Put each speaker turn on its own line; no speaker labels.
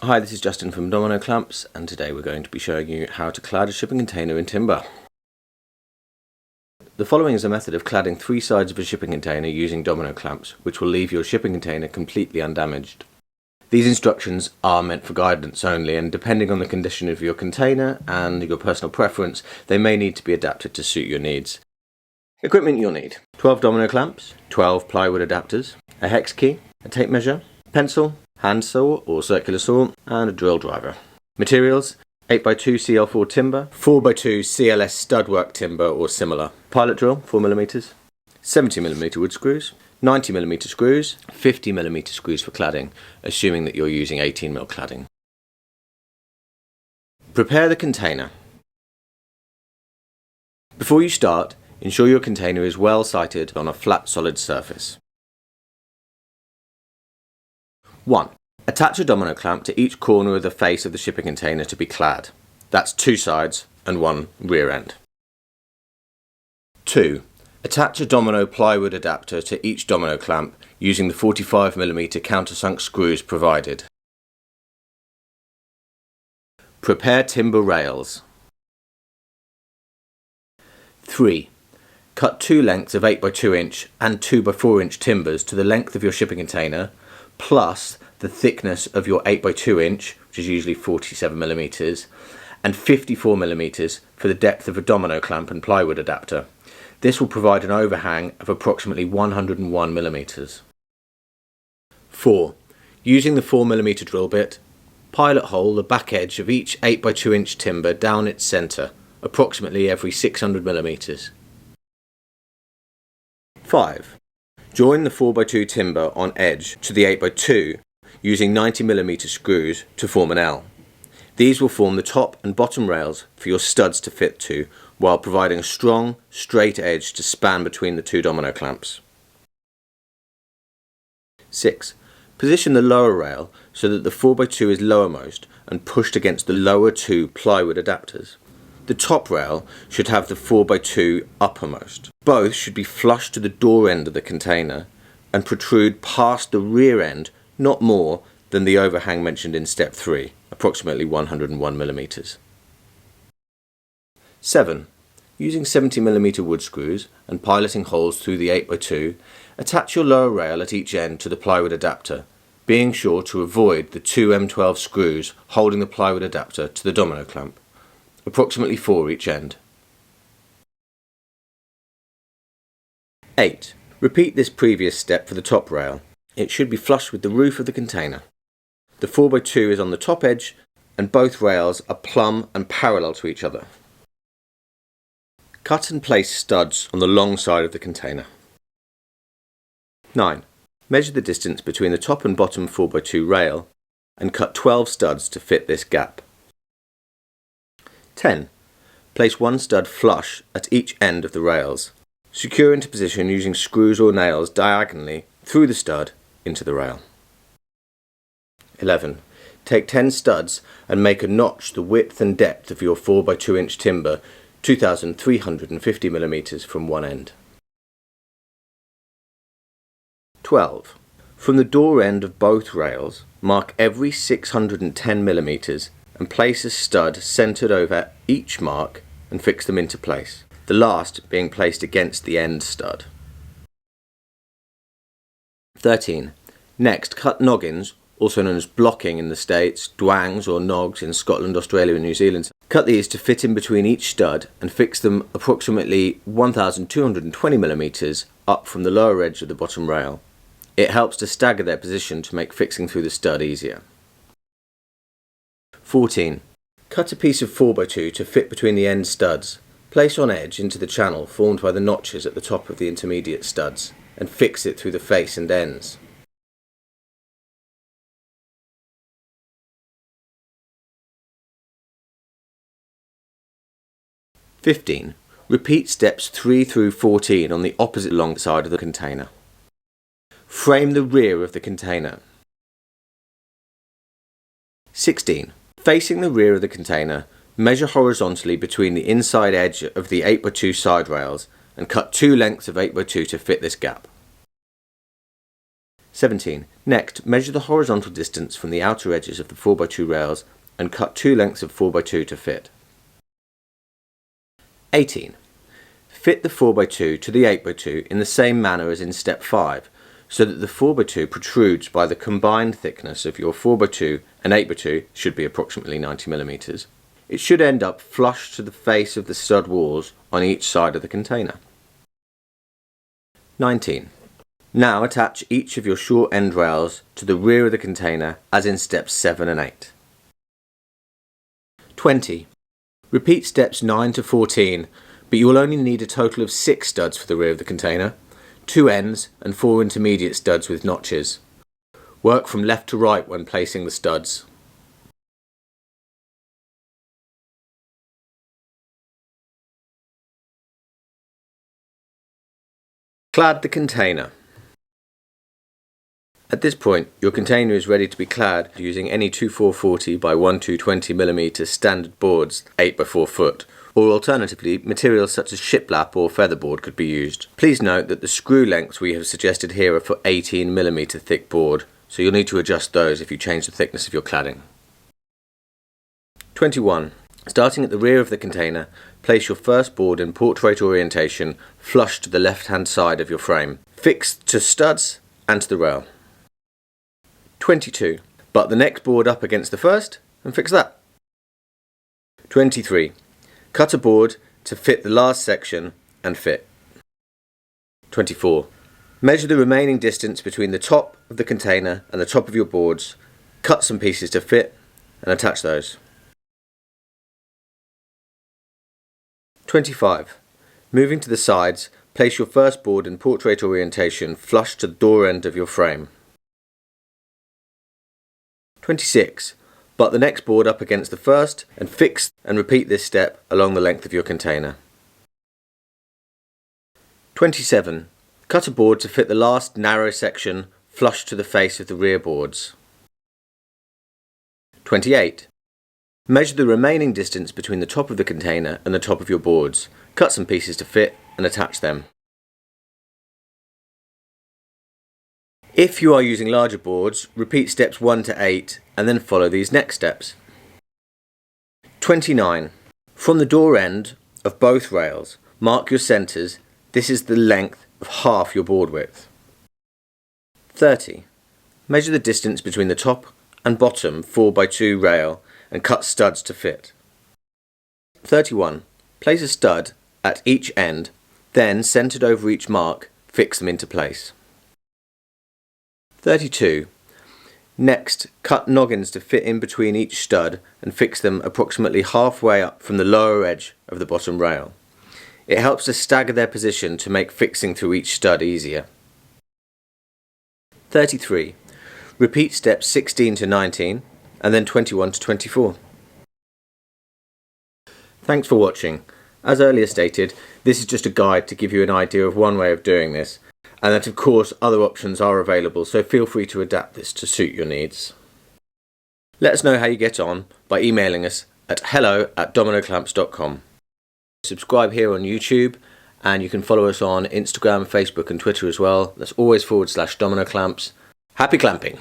Hi, this is Justin from Domino Clamps, and today we're going to be showing you how to clad a shipping container in timber. The following is a method of cladding 3 sides of a shipping container using domino clamps, which will leave your shipping container completely undamaged. These instructions are meant for guidance only, and depending on the condition of your container and your personal preference, they may need to be adapted to suit your needs. Equipment you'll need: 12 domino clamps, 12 plywood adapters, a hex key, a tape measure, pencil, hand saw or circular saw, and a drill driver. Materials: 8x2 CL4 timber, 4x2 CLS studwork timber or similar, pilot drill 4mm, 70mm wood screws, 90mm screws, 50mm screws for cladding, assuming that you're using 18mm cladding. Prepare the container. Before you start, ensure your container is well sited on a flat solid surface. 1. Attach a domino clamp to each corner of the face of the shipping container to be clad. That's 2 sides and 1 rear end. 2. Attach a domino plywood adapter to each domino clamp using the 45mm countersunk screws provided. Prepare timber rails. 3. Cut 2 lengths of 8x2 inch and 2x4 inch timbers to the length of your shipping container, plus the thickness of your 8x2 inch, which is usually 47mm, and 54mm for the depth of a domino clamp and plywood adapter. This will provide an overhang of approximately 101mm. 4. Using the 4mm drill bit, pilot hole the back edge of each 8x2 inch timber down its centre, approximately every 600mm. 5. Join the 4x2 timber on edge to the 8x2 using 90mm screws to form an L. These will form the top and bottom rails for your studs to fit to, while providing a strong, straight edge to span between the 2 domino clamps. 6. Position the lower rail so that the 4x2 is lowermost and pushed against the lower 2 plywood adapters. The top rail should have the 4x2 uppermost. Both should be flush to the door end of the container and protrude past the rear end, not more than the overhang mentioned in step 3, approximately 101mm. 7. Using 70mm wood screws and piloting holes through the 8x2, attach your lower rail at each end to the plywood adapter, being sure to avoid the 2 M12 screws holding the plywood adapter to the domino clamp, approximately 4 each end. 8. Repeat this previous step for the top rail. It should be flush with the roof of the container. The 4x2 is on the top edge and both rails are plumb and parallel to each other. Cut and place studs on the long side of the container. 9. Measure the distance between the top and bottom 4x2 rail and cut 12 studs to fit this gap. 10. Place 1 stud flush at each end of the rails. Secure into position using screws or nails diagonally through the stud into the rail. 11. Take 10 studs and make a notch the width and depth of your 4x2 inch timber 2350mm from one end. 12. From the door end of both rails, mark every 610mm and place a stud centered over each mark and fix them into place, the last being placed against the end stud. 13. Next, cut noggins, also known as blocking in the States, dwangs or nogs in Scotland, Australia and New Zealand. Cut these to fit in between each stud and fix them approximately 1220mm up from the lower edge of the bottom rail. It helps to stagger their position to make fixing through the stud easier. 14. Cut a piece of 4x2 to fit between the end studs. Place on edge into the channel formed by the notches at the top of the intermediate studs and fix it through the face and ends. 15. Repeat steps 3 through 14 on the opposite long side of the container. Frame the rear of the container. 16. Facing the rear of the container, measure horizontally between the inside edge of the 8x2 side rails and cut 2 lengths of 8x2 to fit this gap. 17. Next, measure the horizontal distance from the outer edges of the 4x2 rails and cut 2 lengths of 4x2 to fit. 18. Fit the 4x2 to the 8x2 in the same manner as in step 5, so that the 4x2 protrudes by the combined thickness of your 4x2 and 8x2 should be approximately 90mm. It should end up flush to the face of the stud walls on each side of the container. 19. Now attach each of your short end rails to the rear of the container as in steps 7 and 8. 20. Repeat steps 9 to 14, but you will only need a total of 6 studs for the rear of the container, 2 ends and 4 intermediate studs with notches. Work from left to right when placing the studs. Clad the container. At this point, your container is ready to be clad using any 2440 by 1220mm standard boards 8x4 foot, or alternatively, materials such as shiplap or featherboard could be used. Please note that the screw lengths we have suggested here are for 18mm thick board, so you'll need to adjust those if you change the thickness of your cladding. 21. Starting at the rear of the container, place your first board in portrait orientation flush to the left-hand side of your frame, fixed to studs and to the rail. 22. Butt the next board up against the first and fix that. 23. Cut a board to fit the last section and fit. 24. Measure the remaining distance between the top of the container and the top of your boards, cut some pieces to fit and attach those. 25. Moving to the sides, place your first board in portrait orientation flush to the door end of your frame. 26. Butt the next board up against the first and fix and repeat this step along the length of your container. 27. Cut a board to fit the last narrow section flush to the face of the rear boards. 28. Measure the remaining distance between the top of the container and the top of your boards. Cut some pieces to fit and attach them. If you are using larger boards, repeat steps 1 to 8 and then follow these next steps. 29. From the door end of both rails, mark your centres. This is the length of half your board width. 30. Measure the distance between the top and bottom 4x2 rail and cut studs to fit. 31. Place a stud at each end, then centred over each mark, fix them into place. 32. Next, cut noggins to fit in between each stud and fix them approximately halfway up from the lower edge of the bottom rail. It helps to stagger their position to make fixing through each stud easier. 33. Repeat steps 16 to 19 and then 21 to 24. Thanks for watching. As earlier stated, this is just a guide to give you an idea of one way of doing this, and that of course other options are available, so feel free to adapt this to suit your needs. Let us know how you get on by emailing us at hello@dominoclamps.com. Subscribe here on YouTube, and you can follow us on Instagram, Facebook and Twitter as well. That's always /Domino Clamps. Happy clamping!